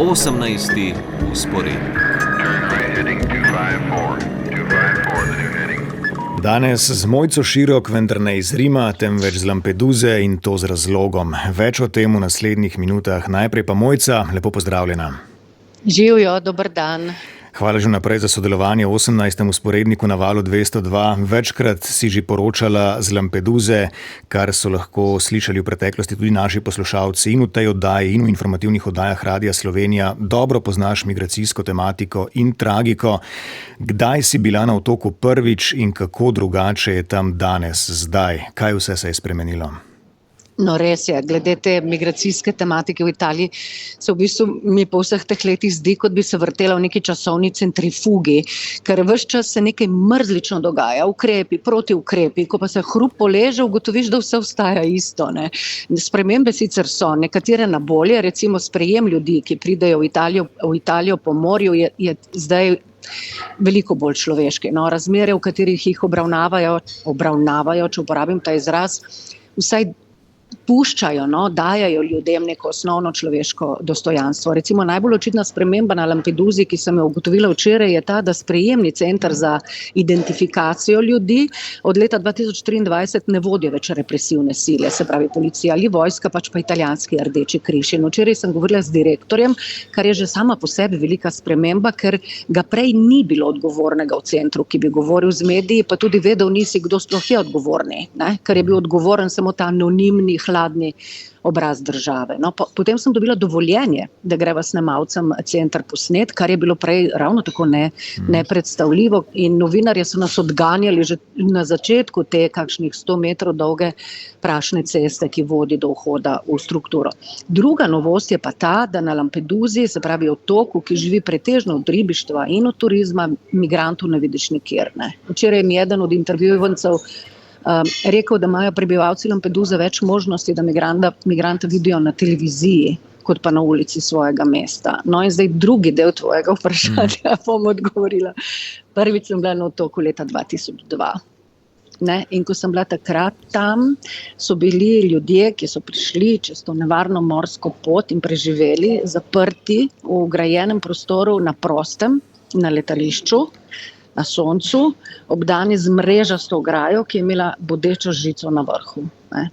18. usporednik. Danes z Mojco Širok, vendar ne iz Rima, temveč z Lampeduze, in to z razlogom. Več o tem v naslednjih minutah. Najprej pa Mojca, lepo pozdravljena. Živijo, dober dan. Hvala že naprej za sodelovanje v 18. usporedniku na Valu 202. Večkrat si že poročala z Lampeduze, kar so lahko slišali v preteklosti tudi naši poslušalci in v tej oddaji in v informativnih oddajah Radia Slovenija. Dobro poznaš migracijsko tematiko in tragiko. Kdaj si bila na otoku prvič in kako drugače je tam danes, zdaj? Kaj vse se je spremenilo? No, res je, glede te migracijske tematike v Italiji se v bistvu mi po vseh teh letih zdi, kot bi se vrtela v neki časovni centrifugi, ker ves čas se nekaj mrzlično dogaja, ukrepi, protiukrepi, ko pa se hrup poleže, ugotoviš, da vse ostaja isto. Ne? Spremembe sicer so, nekatere na bolje, recimo sprejem ljudi, ki pridejo v Italijo po morju, je zdaj veliko bolj človeški. No, razmere, v katerih jih obravnavajo, če uporabim ta izraz, vsaj puščajo, dajajo ljudem neko osnovno človeško dostojanstvo. Recimo najbolj očitna sprememba na Lampeduzi, ki sem jo ugotovila včeraj, je ta, da sprejemni center za identifikacijo ljudi od leta 2023 ne vodijo več represivne sile, se pravi policija ali vojska, pač pa italijanski Rdeči križ. In včeraj sem govorila z direktorjem, kar je že sama po sebi velika sprememba, ker ga prej ni bilo odgovornega v centru, ki bi govoril z mediji, pa tudi vedel nisi, kdo sploh je odgovorni, ne? Ker je bil odgovoren samo ta anonimni, hladni obraz države. No, potem sem dobila dovoljenje, da greva snemalcem center posnet, kar je bilo prej ravno tako nepredstavljivo, in novinarje so nas odganjali že na začetku te kakšnih 100 metrov dolge prašne ceste, ki vodi do vhoda v strukturo. Druga novost je pa ta, da na Lampeduzi, se pravi otoku, ki živi pretežno od ribištva in od turizma, migrantov ne vidiš nikjer. Ne. Včeraj mi eden od intervjuvancev rekel, da imajo prebivalci Lampeduze več možnosti, da migranta vidijo na televiziji, kot pa na ulici svojega mesta. No in zdaj drugi del tvojega vprašanja bom odgovorila. Prvič sem bila na otoku leta 2002. Ne? In ko sem bila takrat tam, so bili ljudje, ki so prišli čez to nevarno morsko pot in preživeli, zaprti v ograjenem prostoru na prostem, na letališču, na soncu, obdani z mrežasto ograjo, ki je imela bodečo žico na vrhu. Ne.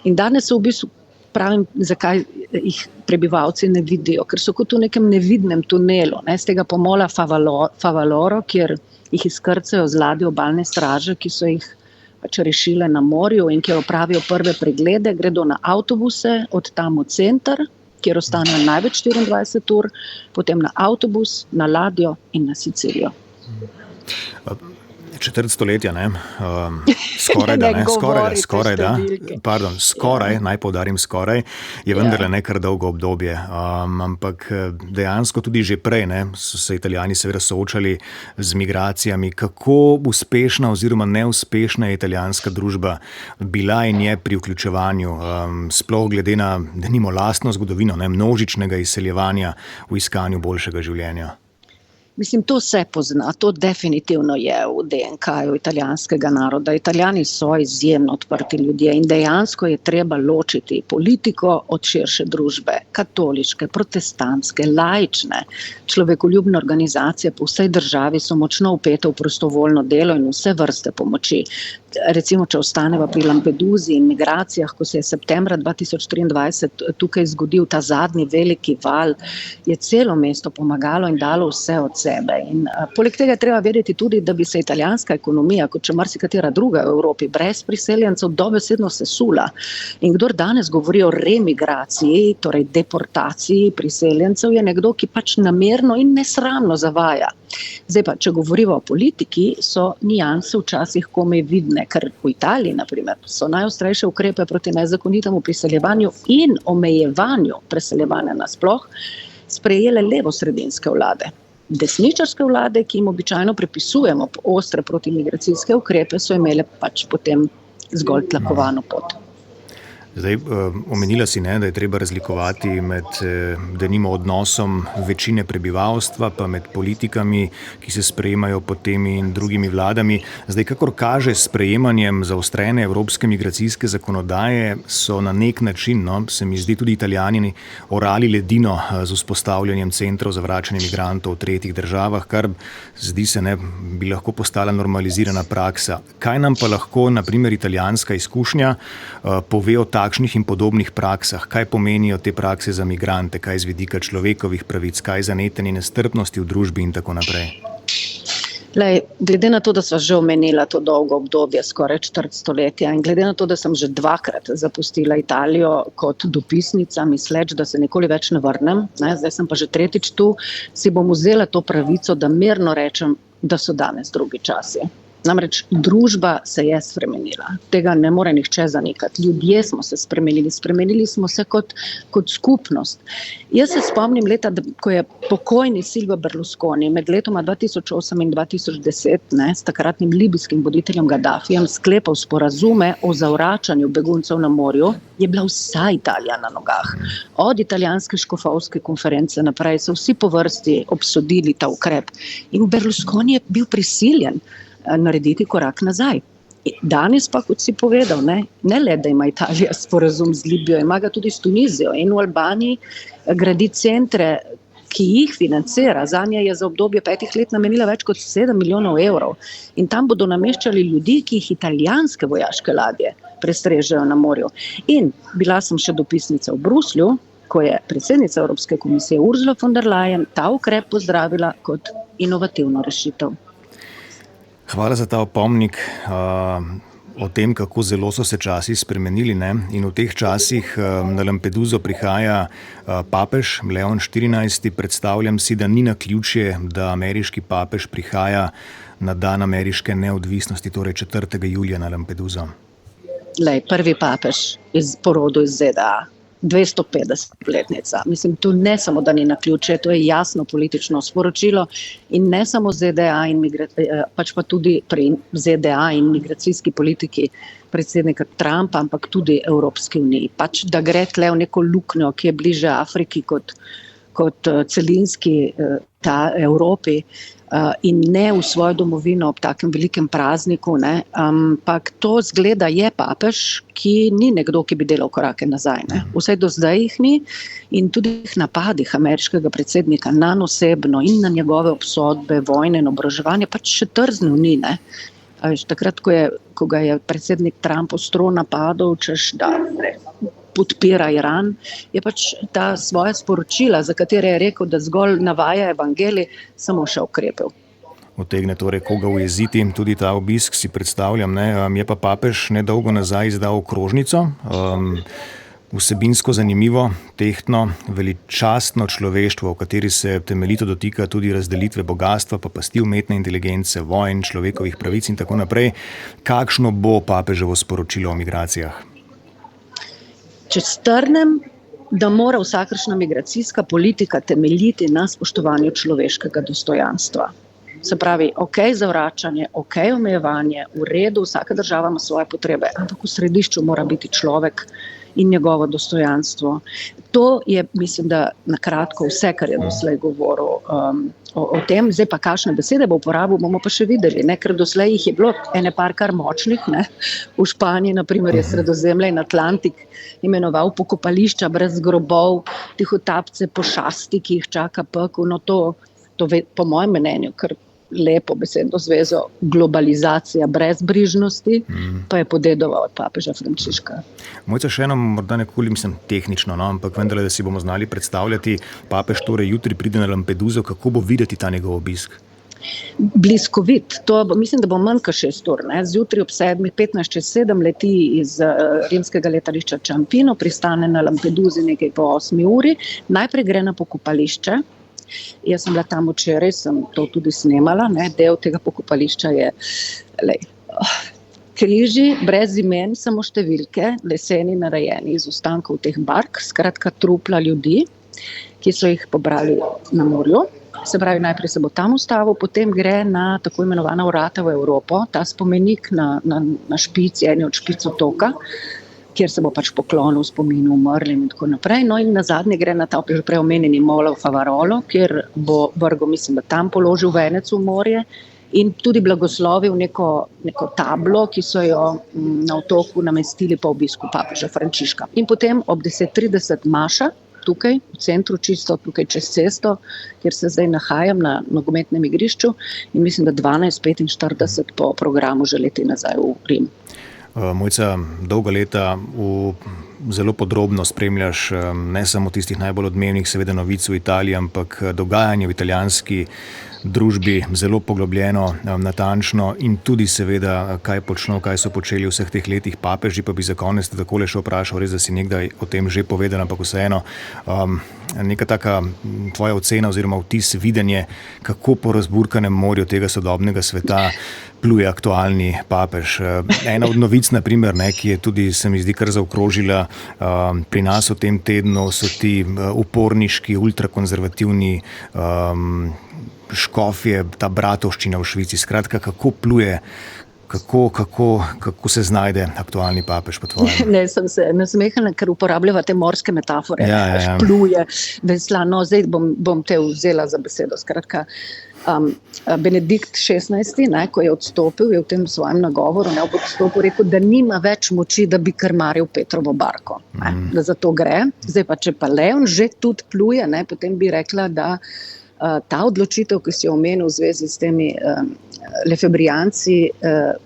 In danes se v bistvu pravim, zakaj jih prebivalci ne vidijo, ker so kot v nekem nevidnem tunelu, ne, z tega pomola Favaloro, kjer jih izkrcajo z ladje obalne straže, ki so jih pač rešile na morju in kjer opravijo prve preglede, gredo na avtobuse, od tam v center, kjer ostanejo največ 24 ur, potem na avtobus, na ladjo in na Sicilijo. Četrt stoletja, ne? Skoraj, naj poudarim skoraj, je vendarle ne kar dolgo obdobje. Ampak dejansko tudi že prej, ne, so se Italijani seveda soočali z migracijami. Kako uspešna oziroma neuspešna je italijanska družba bila in je pri vključevanju, sploh glede na denimo lastno zgodovino, ne, množičnega izseljevanja v iskanju boljšega življenja? Mislim, to se pozna, to definitivno je v DNK-ju italijanskega naroda. Italijani so izjemno odprti ljudje in dejansko je treba ločiti politiko od širše družbe, katoliške, protestantske, laične, človekoljubne organizacije po vsej državi so močno vpete v prostovoljno delo in vse vrste pomoči. Recimo, če ostaneva pri Lampeduzi in migracijah, ko se je septembra 2023 tukaj zgodil ta zadnji veliki val, je celo mesto pomagalo in dalo vse od sebe. In poleg tega je treba vedeti tudi, da bi se italijanska ekonomija, kot če marsikatera druga v Evropi, brez priseljencev dobesedno sesula. In kdor danes govori o remigraciji, torej deportaciji priseljencev, je nekdo, ki pač namerno in nesramno zavaja. Zdaj pa, če govorimo o politiki, so nijanse včasih komaj vidne, ker v Italiji, na primer, so najostrejše ukrepe proti nezakonitemu priseljevanju in omejevanju preseljevanja nasploh sprejele levosredinske vlade. Desničarske vlade, ki jim običajno prepisujemo ostre protimigracijske ukrepe, so imele pač potem zgolj tlakovano pot. Zdaj, omenila si, da je treba razlikovati med denimo odnosom večine prebivalstva pa med politikami, ki se sprejemajo pod temi in drugimi vladami. Zdaj, kakor kaže s sprejemanjem zaostrene evropske migracijske zakonodaje, so na nek način, se mi zdi, tudi Italijani orali ledino z vzpostavljanjem centrov za vračanje migrantov v tretjih državah, kar zdi se, bi lahko postala normalizirana praksa. Kaj nam pa lahko, na primer, italijanska izkušnja pove o takšnih in podobnih praksah? Kaj pomenijo te prakse za migrante? Kaj z vidika človekovih pravic? Kaj za netenje nestrpnosti v družbi in tako naprej? Glede na to, da sva že omenila to dolgo obdobje, skoraj četrt stoletja, in glede na to, da sem že 2-krat zapustila Italijo kot dopisnica, misleč, da se nikoli več ne vrnem, zdaj sem pa že 3. tu, si bom vzela to pravico, da mirno rečem, da so danes drugi časi. Namreč družba se je spremenila. Tega ne more nihče zanikati. Ljudje smo se spremenili smo se kot skupnost. Jaz se spomnim leta, ko je pokojni Silvio Berlusconi med letoma 2008 in 2010 s takratnim libijskim voditeljem Gaddafijem sklepal sporazume o zavračanju beguncev na morju, je bila vsa Italija na nogah. Od italijanske škofovske konference naprej so vsi po vrsti obsodili ta ukrep. In Berlusconi je bil prisiljen narediti korak nazaj. Danes pa, kot si povedal, ne le, da ima Italija sporazum z Libijo, ima ga tudi s Tunizijo in v Albaniji gradi centre, ki jih financira. Zanje je za obdobje 5 let namenila več kot 7 milijonov evrov. In tam bodo nameščali ljudi, ki jih italijanske vojaške ladje prestrežejo na morju. In bila sem še dopisnica v Bruslju, ko je predsednica Evropske komisije Ursula von der Leyen ta ukrep pozdravila kot inovativno rešitev. Hvala za ta opomnik o tem, kako zelo so se časi spremenili. In v teh časih na Lampeduso prihaja papež Leon XIV. Predstavljam si, da ni naključje, da ameriški papež prihaja na dan ameriške neodvisnosti, torej 4. julija na Lampeduso. Prvi papež porodu iz ZDA. 250-letnica. Mislim, to ne samo, da ni naključje, to je jasno politično sporočilo in ne samo ZDA, pač pa tudi pri ZDA in migracijski politiki predsednika Trumpa, ampak tudi Evropski uniji. Pač, da gre tle v neko luknjo, ki je bliže Afriki kot celinski ta Evropi in ne v svojo domovino ob takem velikem prazniku, ampak to zgleda je papež, ki ni nekdo, ki bi delal korake nazaj. Vsaj do zdaj jih ni in tudi v napadih ameriškega predsednika na osebno in na njegove obsodbe, vojne in oboroževanje pač še trznil ni. Takrat, ko ga je predsednik Trump ostro napadal, češ da podpira Iran, je pač ta svoja sporočila, za katere je rekel, da zgolj navaja evangelij, samo še ukrepil. Utegne torej koga ujeziti, tudi ta obisk si predstavljam. Je pa papež nedolgo nazaj izdal okrožnico, vsebinsko zanimivo, tehtno, veličastno človeštvo, v kateri se temeljito dotika tudi razdelitve bogastva, pa pasti umetne inteligence, vojn, človekovih pravic in tako naprej. Kakšno bo papeževo sporočilo o migracijah? Če strnem, da mora vsakršna migracijska politika temeljiti na spoštovanju človeškega dostojanstva. Se pravi, zavračanje, omejevanje, v redu, vsaka država ima svoje potrebe, ampak v središču mora biti človek in njegovo dostojanstvo. To je, mislim, da na kratko vse, kar je doslej govoril o tem. Zdaj pa kakšne besede bo uporabil, bomo pa še videli, ker doslej jih je bilo ene par kar močnih. V Španiji, na primer, je Sredozemlje in Atlantik imenoval pokopališča brez grobov, tihotapce pošasti, ki jih čaka pekel. To po mojem mnenju, kar lepo besedno zvezo globalizacija brezbrižnosti, pa je podedoval od papeža Frančiška. Mojca, še eno morda nekoliko tehnično, ampak vendarle, da si bomo znali predstavljati, papež torej jutri pride na Lampeduso, kako bo videti ta njegov obisk? Bliskovit. Mislim, da bo manj kot 6 ur. Zjutraj ob 7:15 leti iz rimskega letališča Ciampino, pristane na Lampedusi nekaj po 8 uri, najprej gre na pokopališče. Jaz sem bila tam včeraj, sem to tudi snemala, del tega pokopališča je križi, brez imen, samo številke, leseni narejeni iz ostankov teh bark, skratka trupla ljudi, ki so jih pobrali na morju. Se pravi, najprej se bo tam ustavil, potem gre na tako imenovana vrata v Evropo, ta spomenik na špici, eni od špic otoka, kjer se bo pač poklonil spominu umrlim in tako naprej. No in nazadnje gre na ta že prej omenjeni Molo Favarolo, kjer bo vrgel, mislim, da tam položil venec v morje in tudi blagoslovil neko tablo, ki so jo na otoku namestili po obisku papeža Frančiška. In potem ob 10:30 maša, tukaj v centru, čisto tukaj čez cesto, kjer se zdaj nahajam na nogometnem igrišču in mislim, da 12:45 po programu že leti nazaj v Rim. Mojca, dolga leta zelo podrobno spremljaš ne samo tistih najbolj odmevnih seveda novic v Italiji, ampak dogajanje v italijanski družbi zelo poglobljeno, natančno in tudi seveda, kaj so počeli v vseh teh letih papeži, pa bi za konec takole še vprašal, res, da si nekdaj o tem že povedal, ampak vseeno, neka taka tvoja ocena oziroma vtis, videnje, kako po razburkanem morju tega sodobnega sveta pluje aktualni papež. Ena od novic, na primer, ki je tudi, se mi zdi, kar zaokrožila pri nas v tem tednu, so ti uporniški, ultrakonzervativni škofje, ta bratovščina v Švici. Skratka, kako pluje, kako se znajde aktualni papež po tvojem? Ne, sem se nasmehala, ker uporabljava te morske metafore. Ja. Pluje, vesla. No, zdaj bom te vzela za besedo. Skratka, Benedikt XVI, ko je odstopil, je v tem svojem nagovoru ob odstopu rekel, da nima več moči, da bi krmaril Petrovo barko. Da za to gre. Zdaj pa, če pa Leon že tudi pluje, potem bi rekla, da ta odločitev, ki si jo omenil v zvezi s temi lefebrijanci,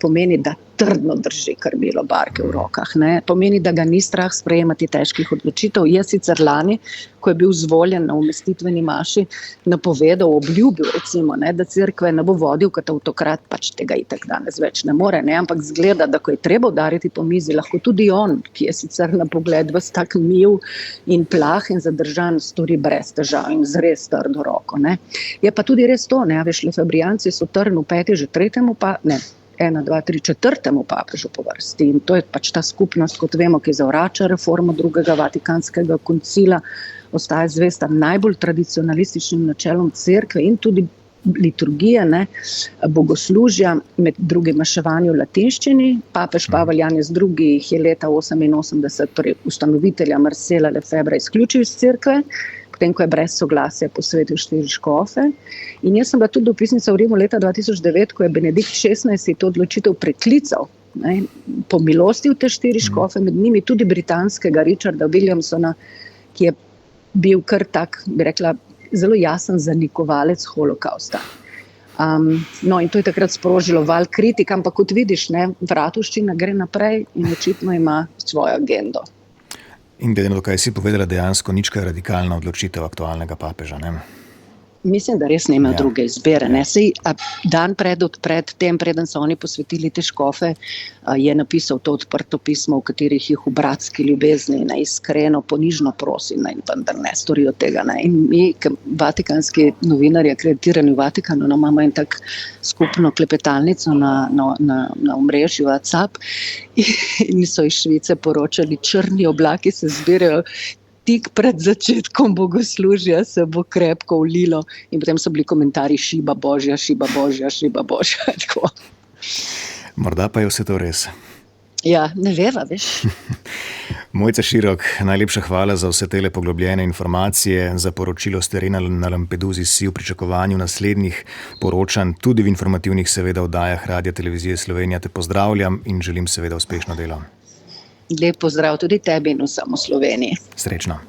pomeni, da trdno drži krmilo barke v rokah. Pomeni, da ga ni strah sprejemati težkih odločitev. Je sicer lani, ko je bil izvoljen na umestitveni maši, napovedal, obljubil recimo, da cerkve ne bo vodil kot avtokrat, pač tega itak danes več ne more, ampak zgleda, da ko je treba udariti po mizi, lahko tudi on, ki je sicer na pogled ves tak mil in plah in zadržan, stori brez težav in z res trdo roko. Je pa tudi res to, veš, lefebrijanci so trn v peti že četrtemu papežu po vrsti. In to je pač ta skupnost, kot vemo, ki zavrača reformo drugega Vatikanskega koncila, ostaja zvesta najbolj tradicionalističnim načelom cerkve in tudi liturgije, bogoslužja, med drugim maševanju v latinščini. Papež Pavel Janez II je leta 1988, torej ustanovitelja Marcela Lefebvra, izključil iz cerkve, potem, ko je brez soglasja posvetil 4 škofe. In jaz sem bila tudi dopisnica v Rimu leta 2009, ko je Benedikt XVI to odločitev preklical, pomilostil te 4 škofe, med njimi tudi britanskega Richarda Williamsona, ki je bil kar tak, bi rekla, zelo jasen zanikovalec holokausta. In to je takrat sprožilo val kritik, ampak kot vidiš, bratovščina gre naprej in očitno ima svojo agendo. In glede na to, kaj si povedala, dejansko nič kaj radikalna odločitev aktualnega papeža, Mislim, da res nima druge izbire. Sej dan pred tem, preden so oni posvetili te škofe, je napisal to odprto pismo, v katerih jih v bratski ljubezni iskreno, ponižno prosi, vendar ne storijo tega. In mi, vatikanski novinarji, akreditirani v Vatikanu, imamo en tak skupno klepetalnico na omrežju WhatsApp in so iz Švice poročali, črni oblaki se zbirajo, tik pred začetkom bogoslužja se bo krepko ulilo in potem so bili komentarji šiba božja, šiba božja, šiba božja. Tako. Morda pa je vse to res. Ja, ne veva, veš. Mojca Širok, najlepša hvala za vse tele poglobljene informacije, za poročilo s terena na Lampedusi. Si v pričakovanju naslednjih poročanj, tudi v informativnih seveda oddajah Radia Televizije Slovenija. Te pozdravljam in želim seveda uspešno delo. Lep pozdrav tudi tebi in vsem v Sloveniji. Srečno.